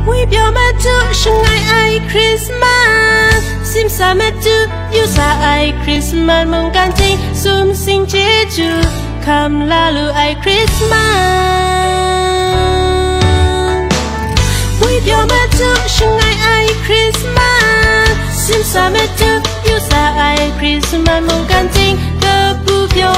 we biểu mẹ chú sung ai Christmas sim sa mẹ chú yêu sa ai Christmas mong can ting sum sing chế chú come la lu ai Christmas we biểu mẹ chú sung ai Christmas sim sa mẹ chú yêu sa ai Christmas mong can ting cơ bu biểu